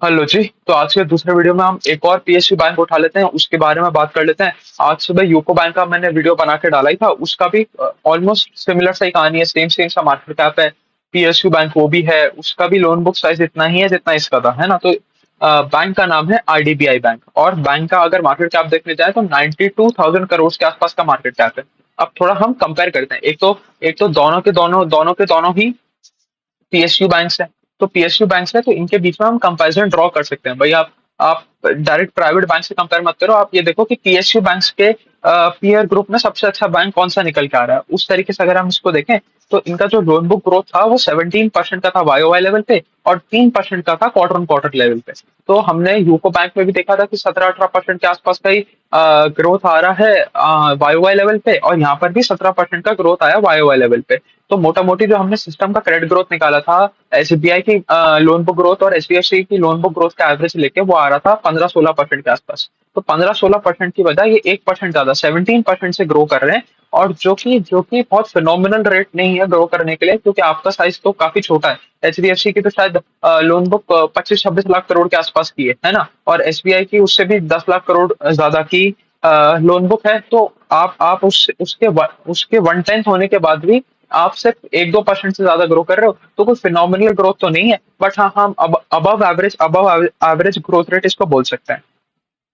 Hello जी। तो आज के दूसरे वीडियो में हम एक और पीएसयू बैंक उठा लेते हैं, उसके बारे में बात कर लेते हैं। आज सुबह यूको बैंक का मैंने वीडियो बना के डाला ही था, उसका भी ऑलमोस्ट सिमिलर सा ही कहानी है, सेम सेम सा मार्केट कैप है। पीएसयू बैंक वो भी है, उसका भी लोन बुक साइज इतना ही है जितना इसका था, है ना। तो बैंक का नाम है आईडीबीआई बैंक, और बैंक का अगर मार्केट कैप देखने जाए तो 92,000 करोड़ के आसपास का मार्केट कैप है। अब थोड़ा हम कंपेयर करते हैं, एक तो दोनों ही पीएसयू बैंक्स है। तो पीएसयू बैंक्स है तो इनके बीच में हम कंपैरिजन ड्रॉ कर सकते हैं। भाई आप डायरेक्ट प्राइवेट बैंक से कंपेयर मत करो, आप ये देखो कि पीएसयू बैंक्स के पीयर ग्रुप में सबसे अच्छा बैंक कौन सा निकल के आ रहा है। उस तरीके से अगर हम इसको देखें तो इनका जो लोन बुक ग्रोथ था वो 17% का था वाईओवाई लेवल पे, और 3% का था क्वार्टर ऑन क्वार्टर लेवल पे। तो हमने यूको बैंक में भी देखा था कि 17-18% के आसपास का ही ग्रोथ आ रहा है वाईओवाई लेवल पे, और यहाँ पर भी 17% का ग्रोथ आया वाईओवाई लेवल पे। तो मोटा मोटी जो हमने सिस्टम का क्रेडिट ग्रोथ निकाला था, एसबीआई की लोन बुक ग्रोथ और एचडीएफसी की लोन बुक ग्रोथ का एवरेज लेके वो आ रहा था 15-16% के आसपास। तो 15-16% की बजाय ये 1% ज्यादा 17% से ग्रो कर रहे हैं। और जो कि बहुत फिनोमिनल रेट नहीं है ग्रो करने के लिए, क्योंकि आपका साइज तो काफी छोटा है। एचडीएफसी की तो शायद लोन बुक 25-26 लाख करोड़ के आसपास की है ना। और एसबीआई की उससे भी 10 लाख करोड़ ज्यादा की लोन बुक है। तो आप उसके 1/10 होने के बाद भी आप सिर्फ 1-2% से ज्यादा ग्रो कर रहे हो, तो कोई फिनोमिनल ग्रोथ तो नहीं है। बट हाँ, हम अब अबव एवरेज ग्रोथ रेट इसको बोल सकते हैं,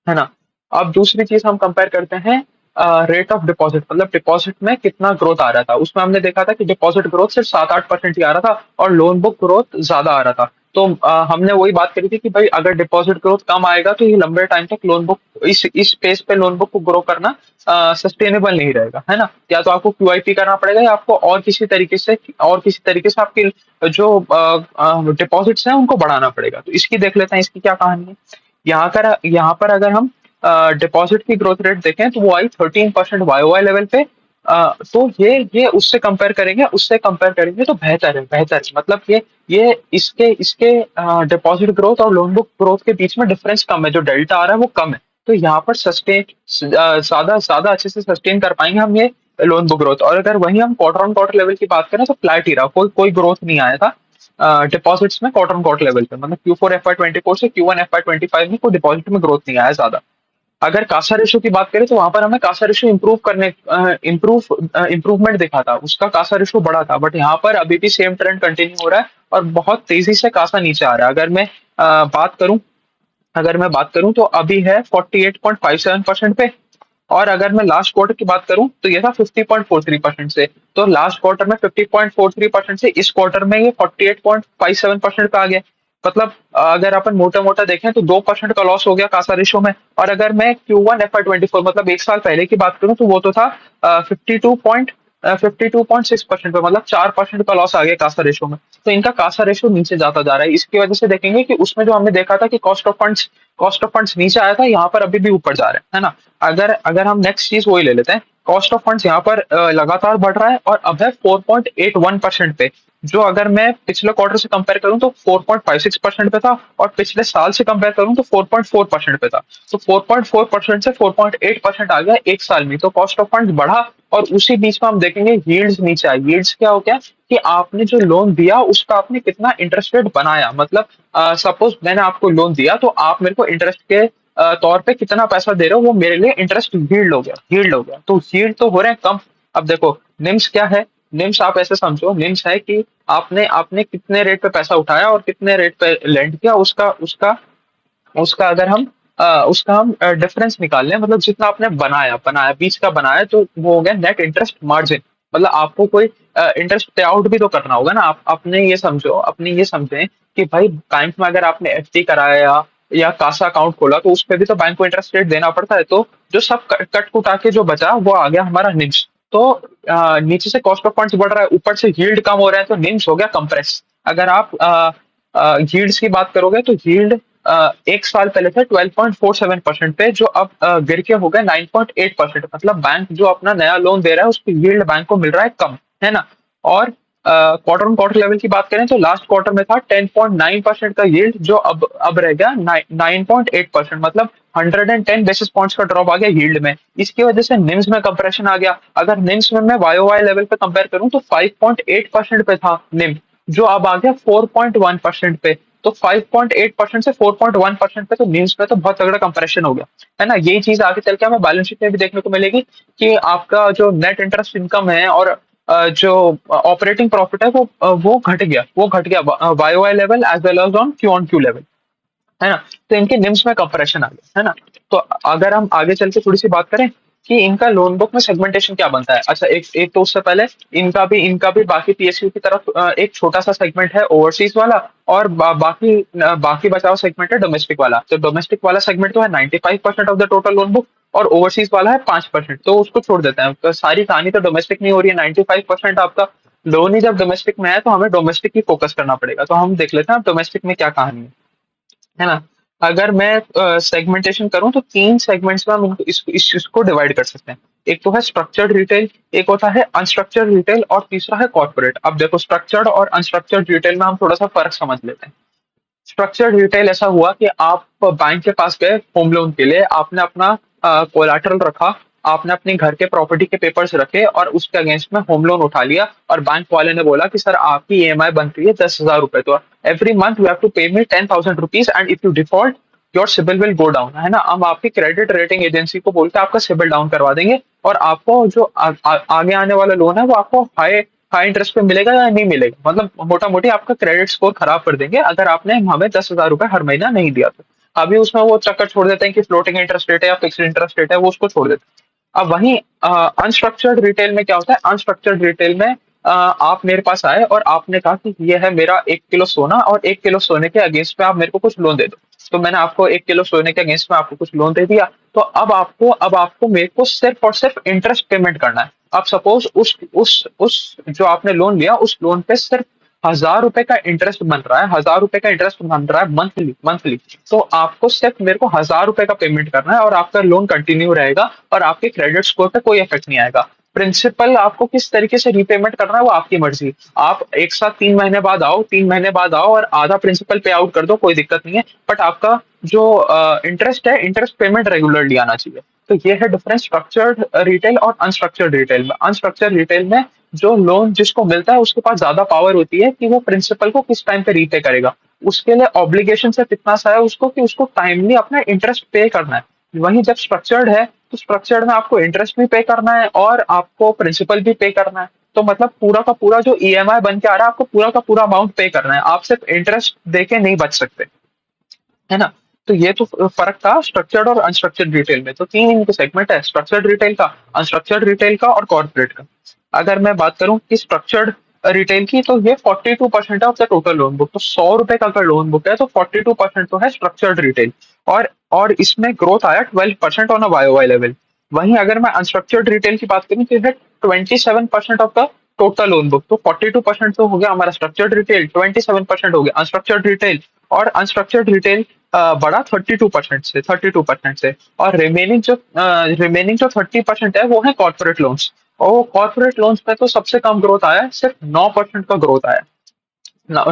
है ना। अब दूसरी चीज हम कंपेयर करते हैं रेट ऑफ डिपॉजिट, मतलब डिपॉजिट में कितना ग्रोथ आ रहा था। उसमें हमने देखा था कि डिपॉजिट ग्रोथ सिर्फ 7-8% ही आ रहा था और लोन बुक ग्रोथ ज्यादा आ रहा था। तो हमने वही बात करी थी कि भाई अगर डिपॉजिट ग्रोथ कम आएगा तो ये लंबे टाइम तक लोन बुक इस पेस पे लोन बुक को ग्रो करना सस्टेनेबल नहीं रहेगा, है ना। या तो आपको क्यूआईपी करना पड़ेगा, या आपको और किसी तरीके से आपकी जो डिपॉजिट्स हैं उनको बढ़ाना पड़ेगा। तो इसकी देख लेते हैं, इसकी क्या कहानी है। यहाँ पर अगर हम डिपॉजिट की ग्रोथ रेट देखें तो वो आई 13% वाईओवाई लेवल पे। तो ये उससे कंपेयर करेंगे तो बेहतर है, मतलब ये इसके इसके डिपॉजिट ग्रोथ और लोन बुक ग्रोथ के बीच में डिफरेंस कम है, जो डेल्टा आ रहा है वो कम है। तो यहाँ पर सस्टेन ज्यादा ज्यादा अच्छे से सस्टेन कर पाएंगे हम ये लोन बुक ग्रोथ। और अगर वही हम क्वार्टर ऑन क्वार्टर लेवल की बात करें तो फ्लैट ही रहा, कोई कोई ग्रोथ नहीं आया था डिपॉजिट्स में क्वार्टर ऑन क्वार्टर लेवल पे। मतलब Q4 FY24 से Q1 FY25 में कोई डिपॉजिट में ग्रोथ नहीं आया ज्यादा। अगर कासा रेशो की बात करें तो वहां पर हमें कासा रेशो इम्प्रूवमेंट दिखा था, उसका कासा रेशो बढ़ा था। बट यहाँ पर अभी भी सेम ट्रेंड कंटिन्यू हो रहा है और बहुत तेजी से कासा नीचे आ रहा है। बात करूं अगर मैं बात करूं तो अभी है 48.57% पे। और अगर मैं लास्ट क्वार्टर की बात करूं तो ये था 50.43% से। तो लास्ट क्वार्टर में 50.43% से इस क्वार्टर में ये 48.57% पे आ गया। मतलब अगर अपन मोटा मोटा देखें तो 2% का लॉस हो गया कासा रेशो में। और अगर मैं Q1 FY24 मतलब एक साल पहले की बात करूं तो वो तो था 52.6% पे, मतलब 4% का लॉस आ गया कासा रेशो में। तो इनका कासा रेशो नीचे जाता जा रहा है। इसकी वजह से देखेंगे कि उसमें जो हमने देखा था कि कॉस्ट ऑफ फंड्स नीचे आया था, यहाँ पर अभी भी ऊपर जा रहा है ना। अगर अगर हम नेक्स्ट चीज वही ले लेते हैं, कॉस्ट ऑफ फंड्स यहाँ पर लगातार बढ़ रहा है और अब है 4.81% पे। जो अगर मैं पिछले क्वार्टर से कंपेयर करूं तो 4.56% पे था, और पिछले साल से कंपेयर करूं तो 4.4% पे था। तो 4.4% से 4.8% आ गया एक साल में। तो कॉस्ट ऑफ फंड्स बढ़ा, और उसी बीच में हम देखेंगे यील्ड्स नीचे आई। यील्ड्स क्या हो गया कि आपने जो लोन दिया उसका आपने कितना इंटरेस्ट रेट बनाया। मतलब सपोज मैंने आपको लोन दिया तो आप मेरे को इंटरेस्ट के तौर पे कितना पैसा दे रहे हो, वो मेरे लिए इंटरेस्ट यील्ड हो गया। तो यील्ड तो हो रहे हैं कम। अब देखो निम्स क्या है। निम्स आप ऐसे समझो, निम्स है कि आपने आपने कितने रेट पे पैसा उठाया और कितने रेट पे लेंड किया, उसका उसका उसका अगर हम उसका हम डिफरेंस निकाल लें, मतलब जितना आपने बनाया बनाया बीच का बनाया, तो वो हो गया नेट इंटरेस्ट मार्जिन। मतलब आपको कोई इंटरेस्ट पे आउट भी तो करना होगा ना। आप अपने ये समझें कि भाई बैंक में अगर आपने एफडी कराया या कासा अकाउंट खोला तो उस पे भी तो बैंक को इंटरेस्ट रेट देना पड़ता है। तो जो सब कट कुटा के जो बचा वो आ गया हमारा निम्स। तो नीचे से कॉस्ट ऑफ फंड्स बढ़ रहा है, ऊपर से यील्ड कम हो रहा है, तो निम्स हो गया कंप्रेस। अगर आप यील्ड्स की बात करोगे तो यील्ड एक साल पहले थे 12.47% पे, जो अब गिर के हो गए 9.8%। मतलब बैंक जो अपना नया लोन दे रहा है उसकी यील्ड बैंक को मिल रहा है कम, है ना। और क्वार्टर ऑन क्वार्टर लेवल की बात करें तो लास्ट क्वार्टर में था 10.9% का यील्ड, जो अब रह गया 9.8%। मतलब 110 बेसिस पॉइंट्स का ड्रॉप आ गया यील्ड में। इसकी वजह से निम्स में कंप्रेशन आ गया। अगर निम्स में मैं वाईओवाई लेवल पे कंपेयर करूं तो 5.8% पे था निम, जो अब आ गया 4.1% पे। तो 5.8% से 4.1% पे तो न्यूज पे तो बहुत तगड़ा कंप्रेशन हो गया, है ना। यही चीज आगे चल के हमें बैलेंस शीट में भी देखने को मिलेगी कि आपका जो नेट इंटरेस्ट इनकम है और जो ऑपरेटिंग प्रॉफिट है वो घट गया Y Y level as well as on Q level, है ना। तो इनके निम्स में कंप्रेशन आ गया, है ना। तो अगर हम आगे चल के थोड़ी सी बात करें कि इनका लोन बुक में सेगमेंटेशन क्या बनता है। अच्छा, एक एक तो उससे पहले इनका भी बाकी पीएसयू की तरफ एक छोटा सा सेगमेंट है ओवरसीज वाला, और बाकी बचा हुआ सेगमेंट है डोमेस्टिक वाला। तो डोमेस्टिक वाला सेगमेंट तो है 95% of the total loan book, और ओवरसीज वाला है 5%, तो उसको छोड़ देते हैं। तो सारी कहानी तो डोमेस्टिक नहीं हो रही है, 95% आपका लोन ही जब डोमेस्टिक में है तो हमें डोमेस्टिक ही फोकस करना पड़ेगा। तो हम देख लेते हैं डोमेस्टिक में क्या कहानी है ना। अगर मैं सेगमेंटेशन करूं तो तीन सेगमेंट्स में हम इसको डिवाइड कर सकते हैं। एक तो है स्ट्रक्चर्ड रिटेल, एक होता है अनस्ट्रक्चर्ड रिटेल, और तीसरा है कॉर्पोरेट। अब देखो, स्ट्रक्चर्ड और अनस्ट्रक्चर्ड रिटेल में हम थोड़ा सा फर्क समझ लेते हैं। स्ट्रक्चर्ड रिटेल ऐसा हुआ कि आप बैंक के पास गए होम लोन के लिए, आपने अपना कोलैटरल रखा, आपने अपने घर के प्रॉपर्टी के पेपर्स रखे और उसके अगेंस्ट में होम लोन उठा लिया, और बैंक वाले ने बोला कि सर आपकी ईएमआई बन रही है 10,000 रुपए, तो every month you have to pay me 10,000 rupees, and if you default your CIBIL will go down, है ना। हम आपकी क्रेडिट रेटिंग एजेंसी को बोल के आपका सिबिल डाउन करवा देंगे, और आपको जो आगे आने वाला लोन है वो आपको हाई हाई इंटरेस्ट पे मिलेगा या नहीं मिलेगा, मतलब मोटा मोटी आपका क्रेडिट स्कोर खराब कर देंगे अगर आपने हमें 10,000 रुपए हर महीना नहीं दिया तो। अभी उसमें वो चक्कर छोड़ देते हैं कि फ्लोटिंग इंटरेस्ट रेट है या फिक्स्ड इंटरेस्ट रेट है, वो उसको छोड़ देते हैं। अब वहीं अनस्ट्रक्चर्ड रिटेल में क्या होता है। अनस्ट्रक्चर्ड रिटेल में आप मेरे पास आए और आपने कहा कि ये है मेरा 1 किलो सोना, और 1 किलो सोने के अगेंस्ट में आप मेरे को कुछ लोन दे दो। तो मैंने आपको 1 किलो सोने के अगेंस्ट में आपको कुछ लोन दे दिया। तो अब आपको मेरे को सिर्फ और सिर्फ इंटरेस्ट पेमेंट करना है। अब सपोज उस जो आपने लोन लिया उस लोन पे सिर्फ 1,000 रुपए का इंटरेस्ट बन रहा है, 1,000 रुपए का इंटरेस्ट बन रहा है मंथली मंथली। तो आपको सिर्फ मेरे को 1,000 रुपए का पेमेंट करना है, और आपका लोन कंटिन्यू रहेगा, और आपके क्रेडिट स्कोर पे कोई इफेक्ट नहीं आएगा। प्रिंसिपल आपको किस तरीके से रीपेमेंट करना है वो आपकी मर्जी। आप एक साथ 3 महीने बाद आओ, 3 महीने बाद आओ और आधा प्रिंसिपल पे आउट कर दो, कोई दिक्कत नहीं है, बट आपका जो इंटरेस्ट है, इंटरेस्ट पेमेंट रेगुलरली आना चाहिए। तो ये है डिफरेंस स्ट्रक्चर्ड रिटेल और अनस्ट्रक्चर्ड रिटेल में। अनस्ट्रक्चर्ड रिटेल में जो लोन जिसको मिलता है उसके पास ज्यादा पावर होती है कि वो प्रिंसिपल को किस टाइम पे रीपे करेगा। उसके लिए ऑब्लिगेशन से इतना सा है उसको कि उसको टाइमली अपना इंटरेस्ट पे करना है। वहीं जब स्ट्रक्चर्ड है तो स्ट्रक्चर्ड में आपको इंटरेस्ट भी पे करना है और आपको प्रिंसिपल भी पे करना है। तो मतलब पूरा का पूरा जो ईएमआई बन के आ रहा है आपको पूरा का पूरा अमाउंट पे करना है, आप सिर्फ इंटरेस्ट देके नहीं बच सकते, है ना। तो ये तो फर्क था स्ट्रक्चर्ड और अनस्ट्रक्चर्ड रिटेल में। तो तीन इनके सेगमेंट है, स्ट्रक्चर्ड रिटेल का, अनस्ट्रक्चर्ड रिटेल का और कॉर्पोरेट का। अगर मैं बात करूं कि स्ट्रक्चर्ड रिटेल की, तो ये 42% of the total loan book. तो 100 रुपए का अगर लोन बुक है तो 42% तो है स्ट्रक्चर्ड रिटेल, और इसमें ग्रोथ आया 12% ऑन अ वाई लेवल। वहीं अगर मैं अनस्ट्रक्चर्ड रिटेल की बात करूं तो ये 27% of the total loan book. तो 42% तो हो गया हमारा स्ट्रक्चर्ड रिटेल, 27% हो गया अनस्ट्रक्चर्ड रिटेल, और अनस्ट्रक्चर्ड रिटेल बढ़ा 32% से। और रिमेनिंग जो 30% है वो है कॉर्पोरेट लोन्स। और कॉर्पोरेट लोन्स पे तो सबसे कम ग्रोथ आया है, सिर्फ 9% का ग्रोथ आया।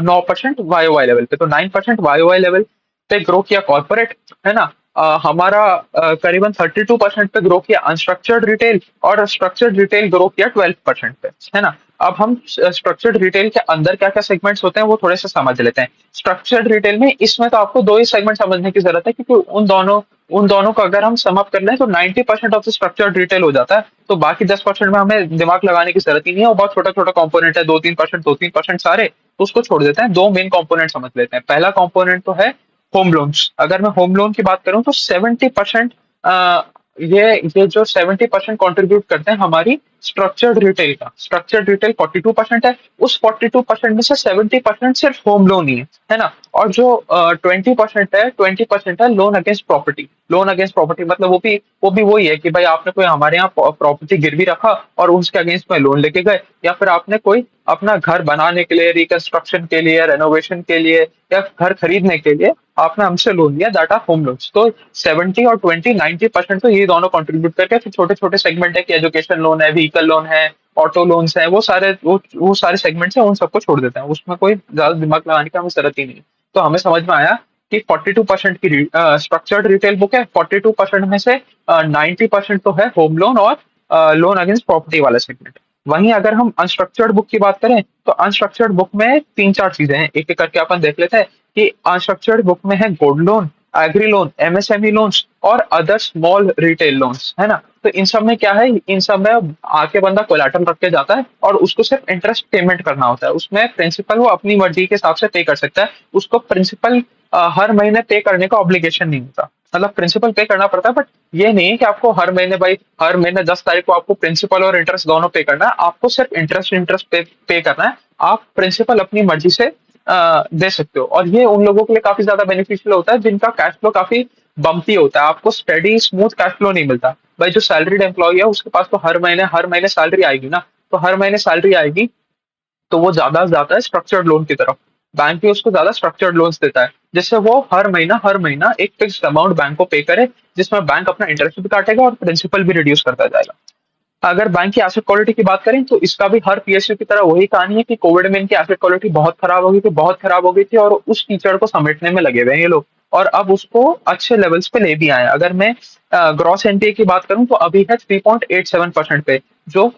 9% वाई लेवल पे, तो 9% वाई लेवल पे ग्रो किया कॉर्पोरेट, है ना। हमारा करीबन 32% पे ग्रो किया अनस्ट्रक्चर्ड रिटेल, और स्ट्रक्चर्ड रिटेल ग्रो किया 12% पे, है ना। अब हम स्ट्रक्चर्ड रिटेल के अंदर क्या क्या सेगमेंट्स होते हैं वो थोड़े से समझ लेते हैं। स्ट्रक्चर्ड रिटेल में इसमें तो आपको दो ही सेगमेंट समझने की जरूरत है, क्योंकि उन दोनों को अगर हम सम अप कर लें तो 90% ऑफ द स्ट्रक्चर्ड रिटेल हो जाता है। तो बाकी 10% में हमें दिमाग लगाने की जरूरत ही नहीं है, वो बहुत छोटा छोटा कंपोनेंट है, 2-3% सारे, तो उसको छोड़ देते हैं। दो मेन कंपोनेंट समझ लेते हैं। पहला कंपोनेंट तो है होम लोन्स। अगर मैं होम लोन की बात करूं तो 70% ये जो 70% कंट्रीब्यूट करते हैं हमारी स्ट्रक्चर्ड रिटेल का। स्ट्रक्चर्ड रिटेल 42% है, उस 42% में से 70% सिर्फ होम लोन ही है ना। और जो 20% है loan against property. Loan against property मतलब वो भी वही है कि भाई आपने कोई हमारे यहाँ प्रॉपर्टी गिरवी रखा और उसके अगेंस्ट में लोन लेके गए, या फिर आपने कोई अपना घर बनाने के लिए, रिकंस्ट्रक्शन के लिए, रेनोवेशन के लिए, या घर खरीदने के लिए आपने हमसे लोन लिया, दैट आर होम लोन्स। तो 70 और 90% तो ये दोनों कंट्रीब्यूट करके फिर छोटे छोटे सेगमेंट है कि एजुकेशन लोन है, व्हीकल लोन है, ऑटो लोन्स है, वो सारे सेगमेंट्स हैं, उन सबको छोड़ देते हैं, उसमें कोई ज्यादा दिमाग लगाने की हमें जरूरत ही नहीं है। तो हमें समझ में आया कि 42% की स्ट्रक्चर्ड रिटेल बुक है, 42% में से 90% तो है होम लोन और लोन अगेंस्ट प्रॉपर्टी वाला सेगमेंट। वहीं अगर हम अनस्ट्रक्चर्ड बुक की बात करें तो अनस्ट्रक्चर्ड बुक में तीन चार चीजें हैं, एक एक करके अपन देख लेते हैं कि अनस्ट्रक्चर्ड बुक में है gold loan, agri loan, MSME loans और अदर स्मॉल रिटेल लोन्स, है ना। तो इन सब में क्या है, इन सब में आके बंदा कोलैटरल रख के जाता है और उसको सिर्फ इंटरेस्ट पेमेंट करना होता है। उसमें प्रिंसिपल वो अपनी मर्जी के हिसाब से पे कर सकता है, उसको प्रिंसिपल हर महीने पे करने का ऑब्लिगेशन नहीं होता। मतलब प्रिंसिपल पे करना पड़ता है, बट ये नहीं है कि आपको हर महीने भाई हर महीने 10 तारीख को आपको प्रिंसिपल और इंटरेस्ट दोनों पे करना है। आपको सिर्फ इंटरेस्ट इंटरेस्ट पे करना है। आप प्रिंसिपल अपनी मर्जी से दे सकते हो, और ये उन लोगों के लिए काफी ज्यादा बेनिफिशियल होता है जिनका कैश फ्लो काफी बम्पी होता है। आपको स्टेडी स्मूथ कैश फ्लो नहीं मिलता। भाई जो सैलरीड एम्प्लॉय है उसके पास तो हर महीने सैलरी आएगी ना, तो हर महीने सैलरी आएगी तो वो ज्यादा से ज्यादा स्ट्रक्चर्ड लोन की तरफ, बैंक भी उसको ज्यादा स्ट्रक्चर्ड लोन्स देता है, जिससे वो हर महीना एक फिक्स्ड अमाउंट बैंक को पे करे, जिसमें बैंक अपना इंटरेस्ट भी काटेगा और प्रिंसिपल भी रिड्यूस करता जाएगा। अगर बैंक की एसेट क्वालिटी की बात करें तो इसका भी हर पीएसयू की तरह वही कहानी है कि कोविड में इनकी एसेट क्वालिटी बहुत खराब हो गई थी, बहुत खराब हो गई थी, और उस कीचड़ को समेटने में लगे हुए हैं ये लोग, और अब उसको अच्छे लेवल्स पे ले भी आए हैं। अगर मैं ग्रॉस एनपीए की बात करूं तो अभी है 3.87% पे, जो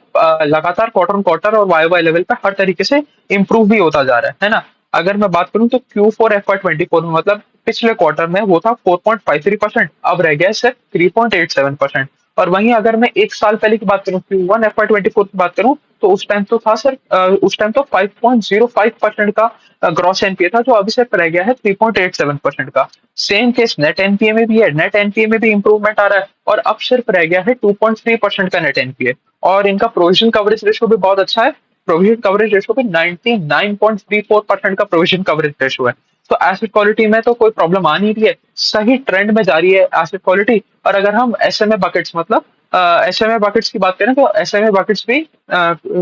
लगातार क्वार्टर ऑन क्वार्टर और वाई वाई लेवल पे हर तरीके से इंप्रूव भी होता जा रहा है ना। अगर मैं बात करूं तो Q4 FY24 में, मतलब पिछले क्वार्टर में वो था 4.53%, अब रह गया सिर्फ 3.87%। और वहीं अगर मैं एक साल पहले की बात करूं, Q1 FY24 की बात करूं, तो उस टाइम तो था सर, उस टाइम तो 5.05% का ग्रॉस एनपीए था, जो अभी सिर्फ रह गया है 3.87% का। सेम केस नेट एनपीए में भी है, नेट एनपीए में भी इंप्रूवमेंट आ रहा है, और अब सिर्फ रह गया है 2.3% का नेट एनपीए। और इनका प्रोविजन कवरेज रेशो भी बहुत अच्छा है, प्रोविजन कवरेज रेशो पे 99.34% का प्रोविजन कवरेज रेशो है। तो एसेट क्वालिटी में तो कोई प्रॉब्लम आ नहीं रही है, सही ट्रेंड में जा रही है एसेट क्वालिटी। और अगर हम एसएमए बकेट्स, मतलब एसएमए बकेट्स की बात करें तो एसएमए बकेट्स भी,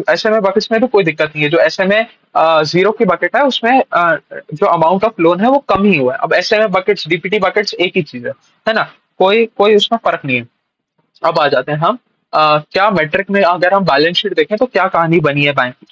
एसएमए बकेट्स में भी कोई दिक्कत नहीं है। जो एसएमए जीरो की बकेट है उसमें जो अमाउंट ऑफ लोन है वो कम ही हुआ है। अब एसएमए बकेट्स डीपीटी बकेट्स एक ही चीज है ना, कोई कोई उसमें फर्क नहीं है। अब आ जाते हैं हम क्या मेट्रिक में, अगर हम बैलेंस शीट देखें तो क्या कहानी बनी है बैंक की।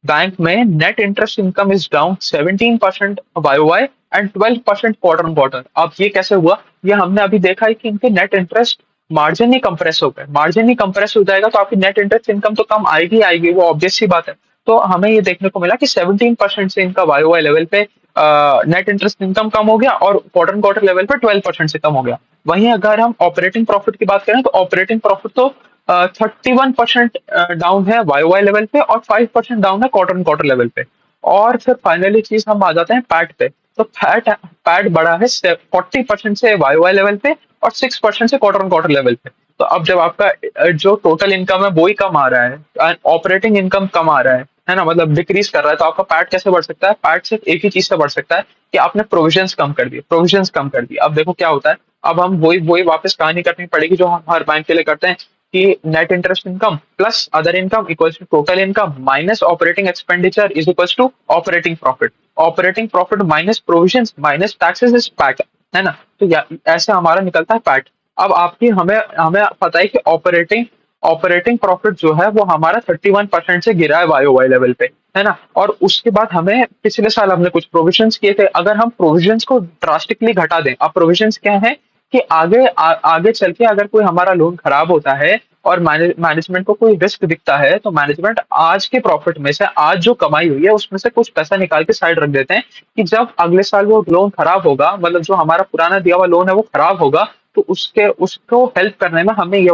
बैंक में net interest income is down 17% YOY and 12% quarter on quarter. अब ये कैसे हुआ, ये हमने अभी देखा है कि इनके नेट इंटरेस्ट मार्जिन ही कंप्रेस हो गए। मार्जिन ही कंप्रेस हो जाएगा तो आपकी नेट इंटरेस्ट इनकम तो कम आएगी आएगी, वो ऑब्वियस सी बात है। तो हमें ये देखने को मिला कि 17% से इनका YOY लेवल पे नेट इंटरेस्ट इनकम कम हो गया, और क्वार्टर ऑन क्वार्टर लेवल पे 12% से कम हो गया। वहीं अगर हम ऑपरेटिंग प्रॉफिट की बात करें तो ऑपरेटिंग प्रॉफिट तो 31% डाउन है YOY लेवल पे, और 5% डाउन है क्वार्टर ऑन क्वार्टर लेवल पे। और फिर फाइनली चीज हम आ जाते हैं पैट पे। तो पैट पैट बढ़ा है 40% से YOY लेवल पे, और 6% से क्वार्टर ऑन क्वार्टर लेवल पे। तो अब जब आपका जो टोटल इनकम है वो ही कम आ रहा है, ऑपरेटिंग इनकम कम आ रहा है ना, मतलब डिक्रीज कर रहा है, तो आपका पैट कैसे बढ़ सकता है। पैट सिर्फ एक ही चीज से बढ़ सकता है कि आपने प्रोविजंस कम कर दिए, प्रोविजंस कम कर दिए। अब देखो क्या होता है, अब हम वही वही वापस कहानी करनी पड़ेगी जो हम हर बैंक के लिए करते हैं, कि net interest income plus other income equals to total income minus operating expenditure is equals to operating profit. Operating profit minus provisions minus taxes is PAT, है ना। तो ऐसे हमारा निकलता है पैट। अब आपकी हमें हमें पता है कि ऑपरेटिंग ऑपरेटिंग प्रॉफिट जो है वो हमारा 31% से गिरा है YOY लेवल पे, है ना। और उसके बाद हमें पिछले साल हमने कुछ प्रोविजंस किए थे, अगर हम प्रोविजंस को ड्रास्टिकली घटा दें। अब प्रोविजंस क्या है कि आगे चल के अगर कोई हमारा लोन खराब होता है और मैनेजमेंट को कोई रिस्क दिखता है, तो मैनेजमेंट आज के प्रॉफिट में से, आज जो कमाई हुई है उसमें से कुछ पैसा निकाल के साइड रख देते हैं, कि जब अगले साल वो लोन खराब होगा, मतलब जो हमारा पुराना दिया हुआ लोन है वो खराब होगा, तो उसको हेल्प करने में हमें ये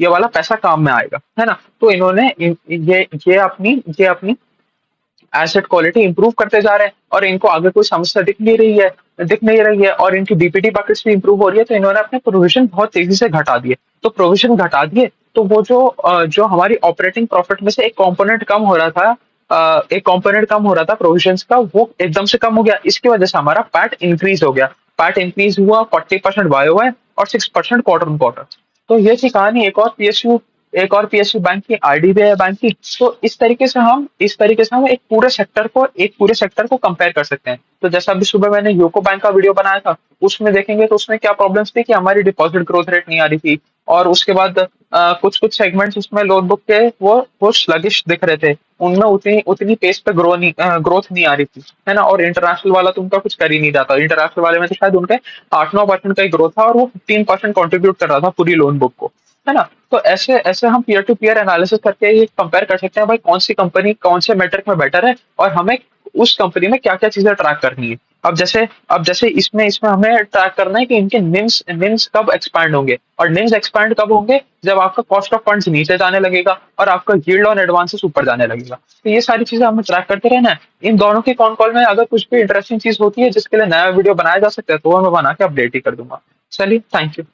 वाला पैसा काम में आएगा, है ना। तो इन्होंने ये अपनी एसेट क्वालिटी इंप्रूव करते जा रहे हैं, और इनको आगे कोई समस्या दिख नहीं रही है, और इनकी डीपीटी बकेट्स भी इंप्रूव हो रही है। तो इन्होंने अपने प्रोविजन बहुत तेजी से घटा दिए। तो प्रोविजन घटा दिए तो वो जो हमारी ऑपरेटिंग प्रॉफिट में से एक कंपोनेंट कम हो रहा था, प्रोविजंस का, वो एकदम से कम हो गया। इसकी वजह से हमारा पैट इंक्रीज हो गया। पैट इंक्रीज हुआ 40% YOY और 6% क्वार्टर ऑन क्वार्टर। तो ये थी कहानी एक और पीएसयू बैंक की, आईडीबीआई बैंक की। तो इस तरीके से हम एक पूरे सेक्टर को कंपेयर कर सकते हैं। तो जैसा अभी सुबह मैंने यूको बैंक का वीडियो बनाया था, उसमें देखेंगे तो उसमें क्या प्रॉब्लम्स थी कि हमारी डिपॉजिट ग्रोथ रेट नहीं आ रही थी, और उसके बाद कुछ कुछ सेगमेंट्स उसमें लोन बुक के वो स्लगिश दिख रहे थे, उनमें उतनी उतनी पेस पे ग्रोथ नहीं आ रही थी, है ना। और इंटरनेशनल वाला तो उनका कुछ कर ही नहीं रहा था। इंटरनेशनल वाले में तो शायद उनके 8-9% का ही ग्रोथ था, और वो 15% कॉन्ट्रीब्यूट कर रहा था पूरी लोन बुक को। है ना? तो ऐसे ऐसे हम पीयर टू पीयर एनालिसिस करके ये कंपेयर कर सकते हैं भाई कौन सी कंपनी कौन से मेट्रिक में बेटर है और हमें उस कंपनी में क्या क्या चीजें ट्रैक करनी है। अब जैसे इसमें इसमें हमें ट्रैक करना है कि इनके निम्स निम्स कब एक्सपैंड होंगे और निम्स एक्सपैंड कब होंगे जब आपका कॉस्ट ऑफ फंड्स नीचे जाने लगेगा और आपका यील्ड ऑन एडवांसेस ऊपर जाने लगेगा। तो ये सारी चीजें हमें ट्रैक करते रहना है। इन दोनों के कॉन कॉल में अगर कुछ भी इंटरेस्टिंग चीज होती है जिसके लिए नया वीडियो बनाया जा सकता है तो वो मैं बना के अपडेट ही कर दूंगा। चलिए, थैंक यू।